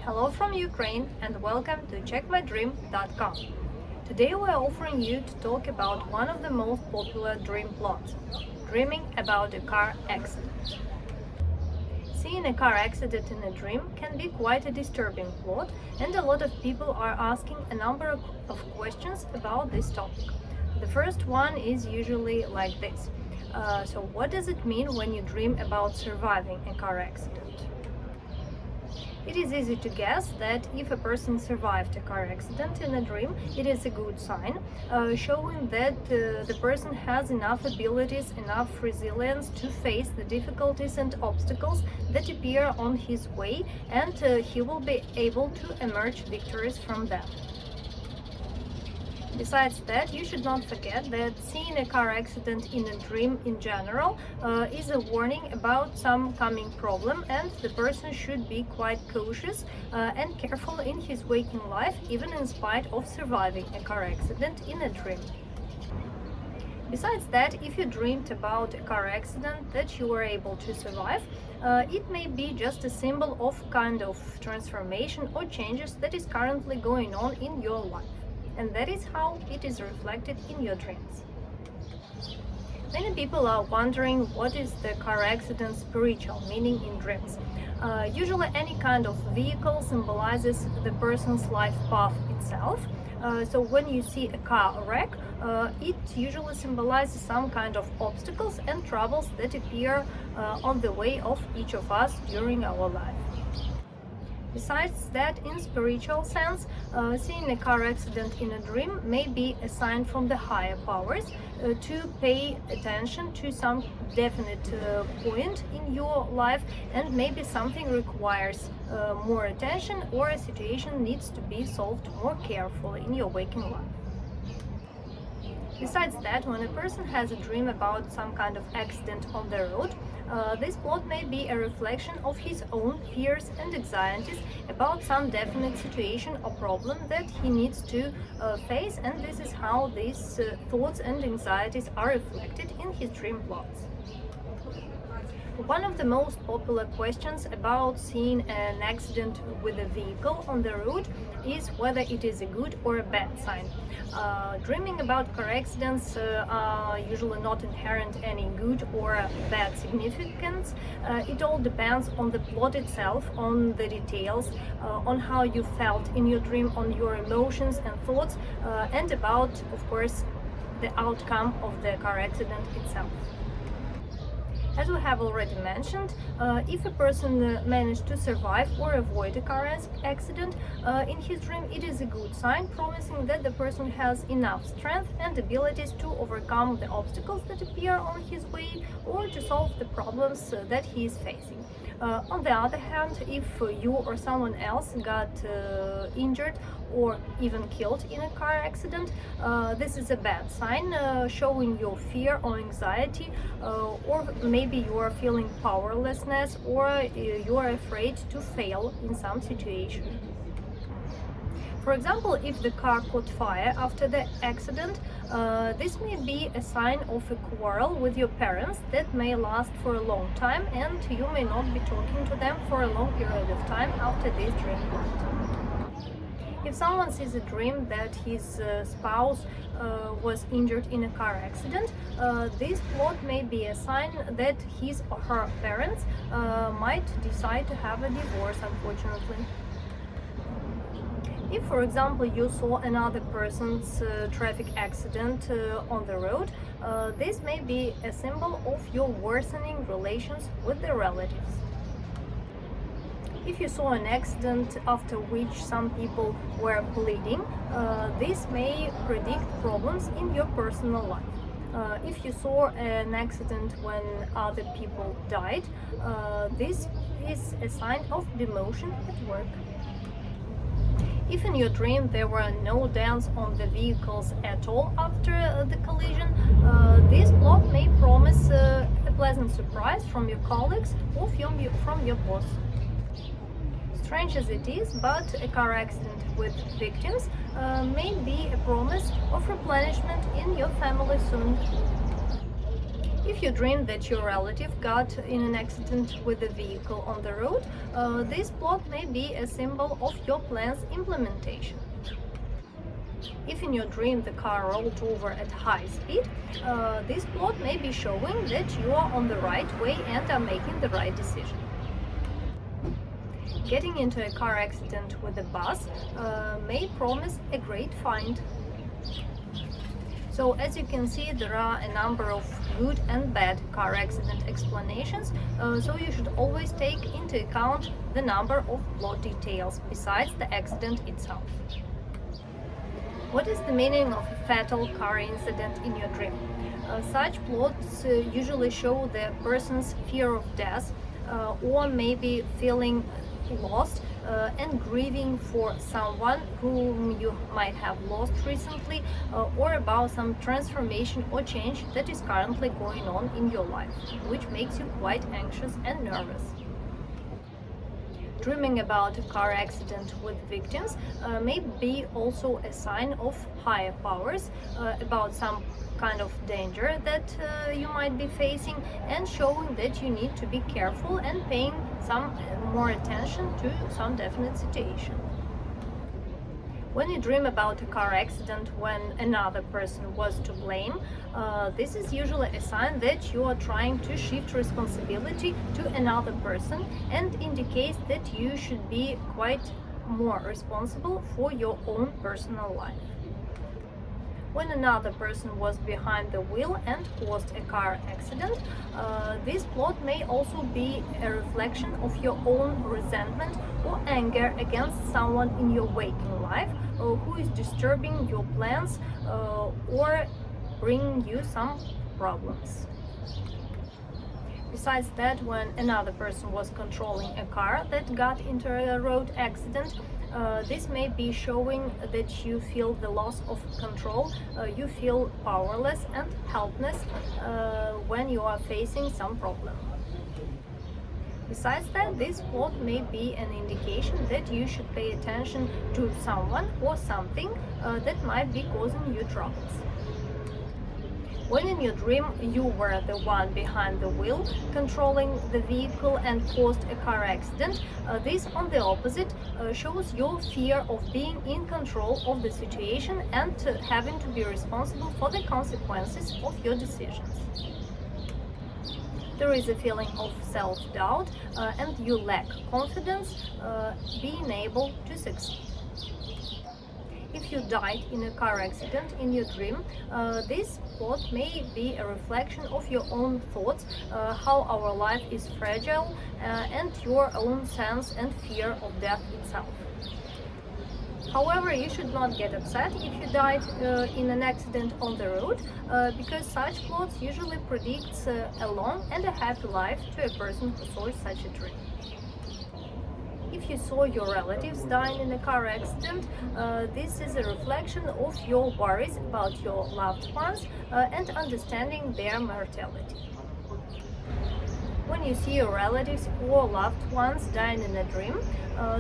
Hello from Ukraine and welcome to checkmydream.com. Today we are offering you to talk about one of the most popular dream plots, dreaming about a car accident. Seeing a car accident in a dream can be quite a disturbing plot, and a lot of people are asking a number of questions about this topic. The first one is usually like this. So what does it mean when you dream about surviving a car accident? It is easy to guess that if a person survived a car accident in a dream, it is a good sign, showing that the person has enough abilities, enough resilience to face the difficulties and obstacles that appear on his way, and he will be able to emerge victorious from them. Besides that, you should not forget that seeing a car accident in a dream in general is a warning about some coming problem, and the person should be quite cautious and careful in his waking life, even in spite of surviving a car accident in a dream. Besides that, if you dreamed about a car accident that you were able to survive, it may be just a symbol of kind of transformation or changes that is currently going on in your life. And that is how it is reflected in your dreams. Many people are wondering what is the car accident's spiritual meaning in dreams. Usually any kind of vehicle symbolizes the person's life path itself. So when you see a car wreck, it usually symbolizes some kind of obstacles and troubles that appear on the way of each of us during our life. Besides that, in spiritual sense, seeing a car accident in a dream may be a sign from the higher powers to pay attention to some definite point in your life, and maybe something requires more attention, or a situation needs to be solved more carefully in your waking life. Besides that, when a person has a dream about some kind of accident on the road, this plot may be a reflection of his own fears and anxieties about some definite situation or problem that he needs to face, and this is how these thoughts and anxieties are reflected in his dream plots. One of the most popular questions about seeing an accident with a vehicle on the road is whether it is a good or a bad sign. Dreaming about car accidents are usually not inherent any good or bad significance. It all depends on the plot itself, on the details, on how you felt in your dream, on your emotions and thoughts, and about, of course, the outcome of the car accident itself. As we have already mentioned, if a person managed to survive or avoid a car accident in his dream, it is a good sign, promising that the person has enough strength and abilities to overcome the obstacles that appear on his way, or to solve the problems that he is facing. On the other hand, if you or someone else got injured or even killed in a car accident, this is a bad sign, showing your fear or anxiety, or maybe you are feeling powerlessness, or you are afraid to fail in some situation. For example, if the car caught fire after the accident, this may be a sign of a quarrel with your parents that may last for a long time, and you may not be talking to them for a long period of time after this dream plot. If someone sees a dream that his spouse was injured in a car accident, this plot may be a sign that his or her parents might decide to have a divorce, unfortunately. If, for example, you saw another person's traffic accident on the road, this may be a symbol of your worsening relations with the relatives. If you saw an accident after which some people were bleeding, this may predict problems in your personal life. If you saw an accident when other people died, this is a sign of demotion at work. If in your dream there were no dents on the vehicles at all after the collision, this plot may promise a pleasant surprise from your colleagues or from your boss. Strange as it is, but a car accident with victims may be a promise of replenishment in your family soon. If you dream that your relative got in an accident with a vehicle on the road, this plot may be a symbol of your plan's implementation. If in your dream the car rolled over at high speed, this plot may be showing that you are on the right way and are making the right decision. Getting into a car accident with a bus may promise a great find. So as you can see, there are a number of good and bad car accident explanations, so you should always take into account the number of plot details besides the accident itself. What is the meaning of a fatal car incident in your dream? Such plots usually show the person's fear of death, or maybe feeling lost and grieving for someone whom you might have lost recently, or about some transformation or change that is currently going on in your life, which makes you quite anxious and nervous. Dreaming about a car accident with victims may be also a sign of higher powers, about some kind of danger that you might be facing, and showing that you need to be careful and paying some more attention to some definite situation. When you dream about a car accident when another person was to blame, this is usually a sign that you are trying to shift responsibility to another person and indicates that you should be quite more responsible for your own personal life. When another person was behind the wheel and caused a car accident, this plot may also be a reflection of your own resentment or anger against someone in your waking life who is disturbing your plans or bringing you some problems. Besides that, when another person was controlling a car that got into a road accident, this may be showing that you feel the loss of control, you feel powerless and helpless when you are facing some problem. Besides that, this plot may be an indication that you should pay attention to someone or something that might be causing you troubles. When in your dream you were the one behind the wheel, controlling the vehicle and caused a car accident, this, on the opposite, shows your fear of being in control of the situation and having to be responsible for the consequences of your decisions. There is a feeling of self-doubt and you lack confidence being able to succeed. If you died in a car accident in your dream, this plot may be a reflection of your own thoughts, how our life is fragile, and your own sense and fear of death itself. However, you should not get upset if you died in an accident on the road, because such plots usually predicts a long and a happy life to a person who saw such a dream. If you saw your relatives dying in a car accident, this is a reflection of your worries about your loved ones and understanding their mortality. When you see your relatives or loved ones dying in a dream,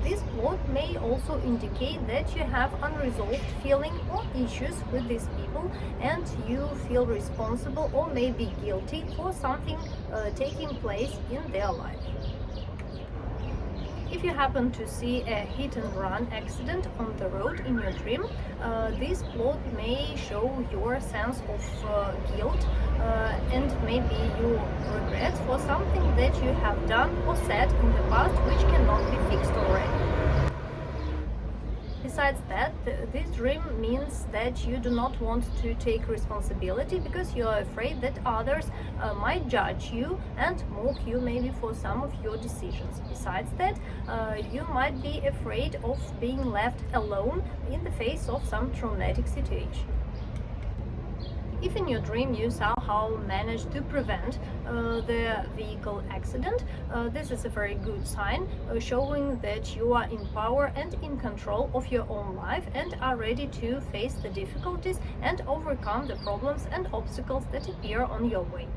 this plot may also indicate that you have unresolved feeling or issues with these people and you feel responsible or maybe guilty for something taking place in their life. If you happen to see a hit-and-run accident on the road in your dream, this plot may show your sense of guilt and maybe your regrets for something that you have done or said in the past which cannot be fixed already. Besides that, this dream means that you do not want to take responsibility because you are afraid that others might judge you and mock you maybe for some of your decisions. Besides that, you might be afraid of being left alone in the face of some traumatic situation. If in your dream you somehow manage to prevent the vehicle accident, this is a very good sign, showing that you are in power and in control of your own life and are ready to face the difficulties and overcome the problems and obstacles that appear on your way.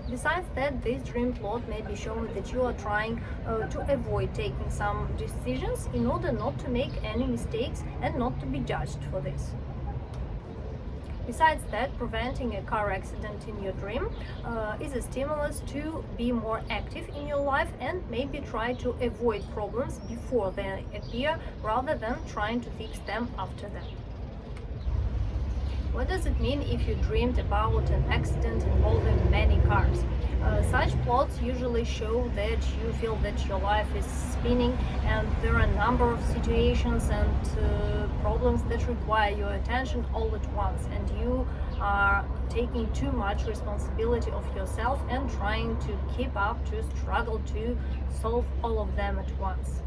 Besides that, this dream plot may be showing that you are trying to avoid taking some decisions in order not to make any mistakes and not to be judged for this. Besides that, preventing a car accident in your dream is a stimulus to be more active in your life and maybe try to avoid problems before they appear rather than trying to fix them after them. What does it mean if you dreamed about an accident involving many cars? Such plots usually show that you feel that your life is spinning and there are a number of situations and problems that require your attention all at once, and you are taking too much responsibility of yourself and trying to keep up, to struggle to solve all of them at once.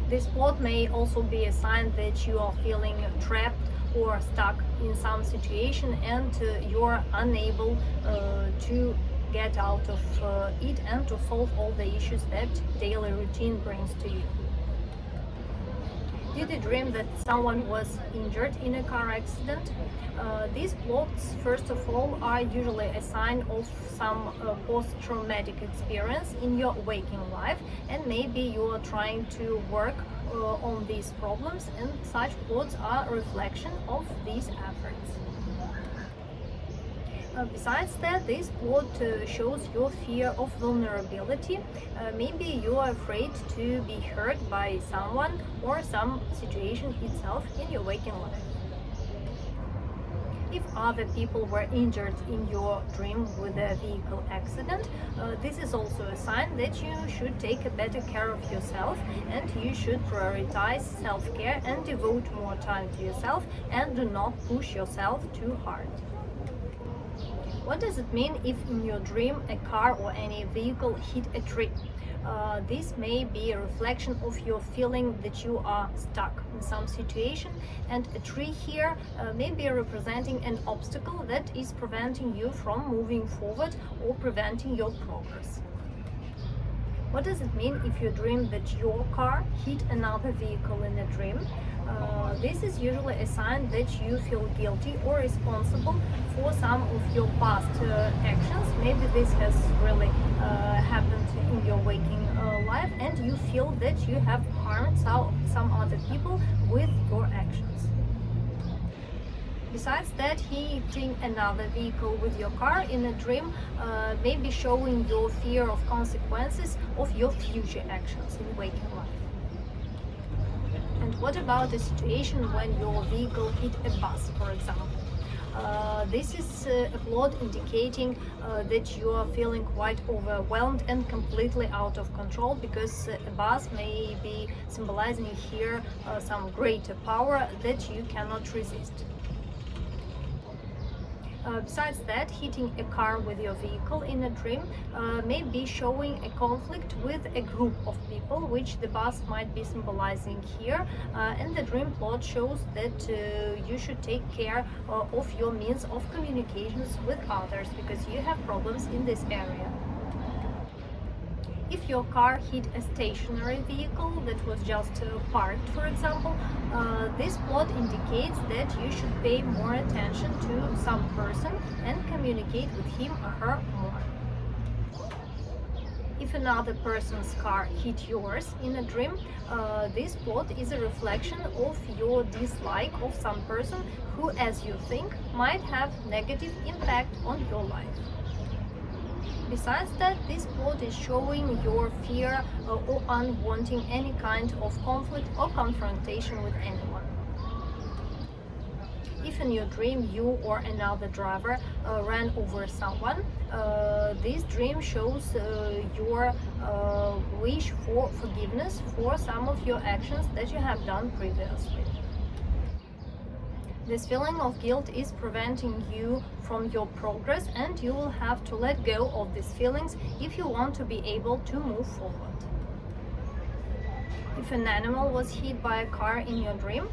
This plot may also be a sign that you are feeling trapped or stuck in some situation and you're unable to get out of it and to solve all the issues that daily routine brings to you. Did you dream that someone was injured in a car accident? These plots, first of all, are usually a sign of some post-traumatic experience in your waking life, and maybe you are trying to work on these problems, and such plots are a reflection of these efforts. Besides that, this plot shows your fear of vulnerability. Maybe you are afraid to be hurt by someone or some situation itself in your waking life. If other people were injured in your dream with a vehicle accident, this is also a sign that you should take a better care of yourself and you should prioritize self-care and devote more time to yourself and do not push yourself too hard. What does it mean if in your dream a car or any vehicle hit a tree? This may be a reflection of your feeling that you are stuck in some situation, and a tree here may be representing an obstacle that is preventing you from moving forward or preventing your progress. What does it mean if you dream that your car hit another vehicle in a dream? This is usually a sign that you feel guilty or responsible for some of your past actions. Maybe this has really happened in your waking life and you feel that you have harmed some other people with your actions. Besides that, hitting another vehicle with your car in a dream may be showing your fear of consequences of your future actions in waking life. And what about the situation when your vehicle hit a bus, for example? This is a plot indicating that you are feeling quite overwhelmed and completely out of control, because a bus may be symbolizing here some greater power that you cannot resist. Besides that, hitting a car with your vehicle in a dream may be showing a conflict with a group of people, which the bus might be symbolizing here, and the dream plot shows that you should take care of your means of communications with others, because you have problems in this area. If your car hit a stationary vehicle that was just parked, for example, this plot indicates that you should pay more attention to some person and communicate with him or her more. If another person's car hit yours in a dream, this plot is a reflection of your dislike of some person who, as you think, might have negative impact on your life. Besides that, this plot is showing your fear or unwanting any kind of conflict or confrontation with anyone. If in your dream you or another driver ran over someone, this dream shows your wish for forgiveness for some of your actions that you have done previously. This feeling of guilt is preventing you from your progress, and you will have to let go of these feelings if you want to be able to move forward. If an animal was hit by a car in your dream,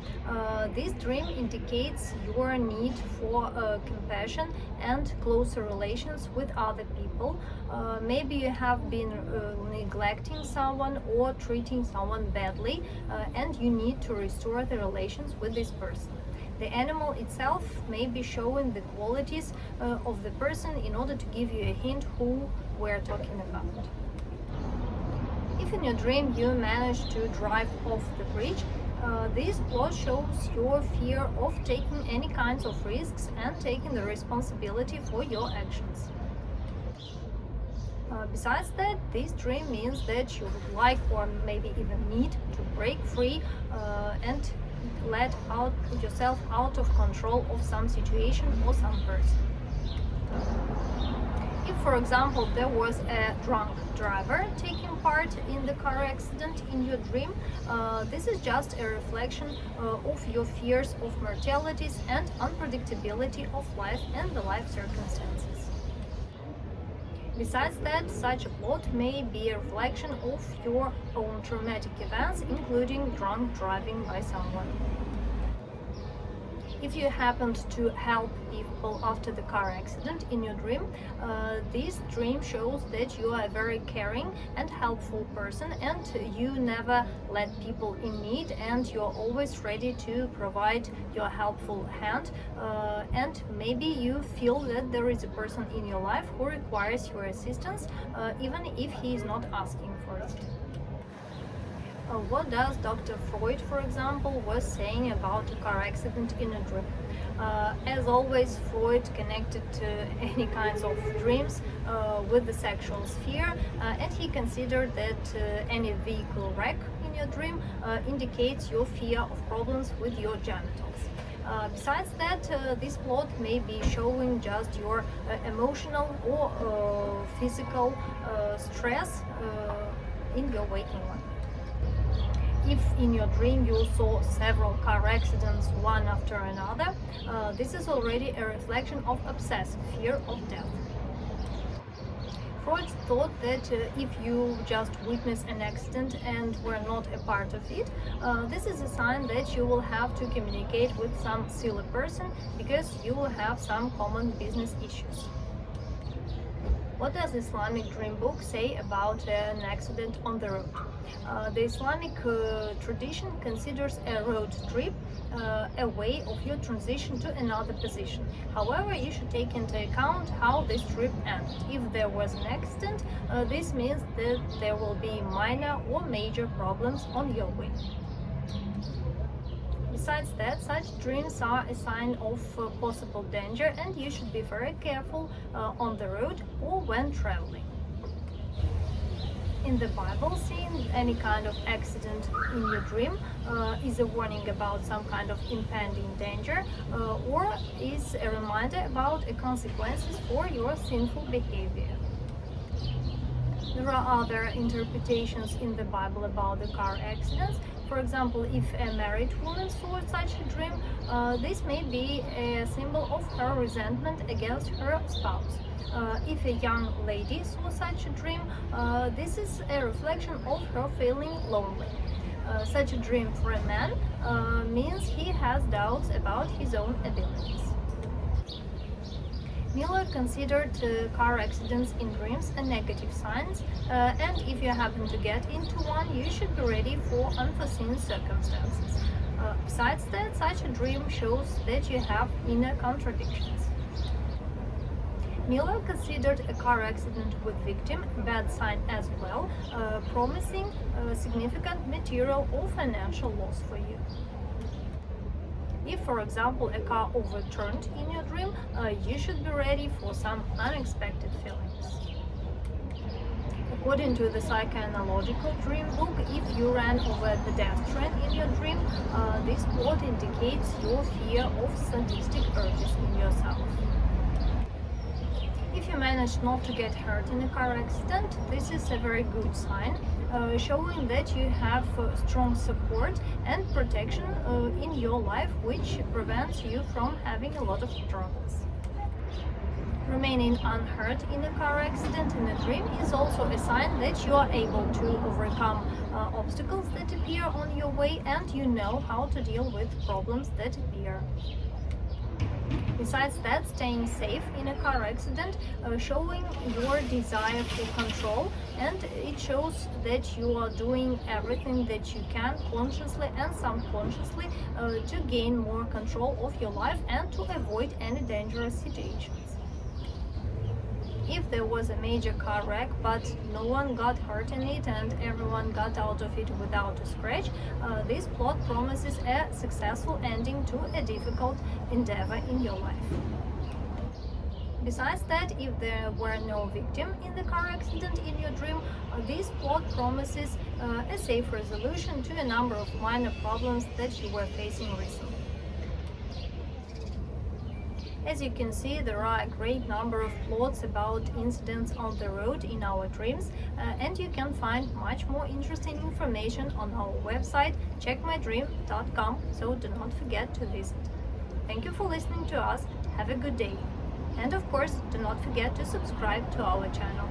this dream indicates your need for compassion and closer relations with other people. Maybe you have been neglecting someone or treating someone badly, and you need to restore the relations with this person. The animal itself may be showing the qualities of the person in order to give you a hint who we're talking about. If in your dream you manage to drive off the bridge, This plot shows your fear of taking any kinds of risks and taking the responsibility for your actions. Besides that, this dream means that you would like or maybe even need to break free and let yourself out of control of some situation or some person. If, for example, there was a drunk driver taking part in the car accident in your dream, this is just a reflection of your fears of mortalities and unpredictability of life and the life circumstances. Besides that, such a plot may be a reflection of your own traumatic events, including drunk driving by someone. If you happened to help people after the car accident in your dream, this dream shows that you are a very caring and helpful person, and you never let people in need, and you're always ready to provide your helpful hand, and maybe you feel that there is a person in your life who requires your assistance, even if he is not asking for it. What does Dr. Freud, for example, was saying about a car accident in a dream? As always, Freud connected any kinds of dreams with the sexual sphere, and he considered that any vehicle wreck in your dream indicates your fear of problems with your genitals. Besides that, this plot may be showing just your emotional or physical stress in your waking life. If in your dream you saw several car accidents one after another, this is already a reflection of obsessive fear of death. Freud thought that if you just witness an accident and were not a part of it, this is a sign that you will have to communicate with some silly person because you will have some common business issues. What does Islamic dream book say about an accident on the road? The Islamic tradition considers a road trip a way of your transition to another position. However, you should take into account how this trip ended. If there was an accident, this means that there will be minor or major problems on your way. Besides that, such dreams are a sign of possible danger, and you should be very careful on the road or when traveling. In the Bible, seeing any kind of accident in your dream is a warning about some kind of impending danger or is a reminder about the consequences for your sinful behavior. There are other interpretations in the Bible about the car accidents. For example, if a married woman saw such a dream, this may be a symbol of her resentment against her spouse. If a young lady saw such a dream, this is a reflection of her feeling lonely. Such a dream for a man means he has doubts about his own abilities. Miller considered car accidents in dreams a negative sign, and if you happen to get into one, you should be ready for unforeseen circumstances. Besides that, such a dream shows that you have inner contradictions. Miller considered a car accident with victim a bad sign as well, promising significant material or financial loss for you. If, for example, a car overturned in your dream, you should be ready for some unexpected feelings. According to the psychoanalytical dream book, if you ran over a pedestrian in your dream, this plot indicates your fear of sadistic urges in yourself. If you manage not to get hurt in a car accident, this is a very good sign, showing that you have strong support and protection in your life, which prevents you from having a lot of troubles. Remaining unhurt in a car accident in a dream is also a sign that you are able to overcome obstacles that appear on your way, and you know how to deal with problems that appear. Besides that, staying safe in a car accident, showing your desire for control, and it shows that you are doing everything that you can consciously and subconsciously to gain more control of your life and to avoid any dangerous situations. If there was a major car wreck but no one got hurt in it and everyone got out of it without a scratch, this plot promises a successful ending to a difficult endeavor in your life. Besides that, if there were no victim in the car accident in your dream, this plot promises a safe resolution to a number of minor problems that you were facing recently. As you can see, there are a great number of plots about incidents on the road in our dreams, and you can find much more interesting information on our website checkmydream.com, so do not forget to visit. Thank you for listening to us. Have a good day. And of course, do not forget to subscribe to our channel.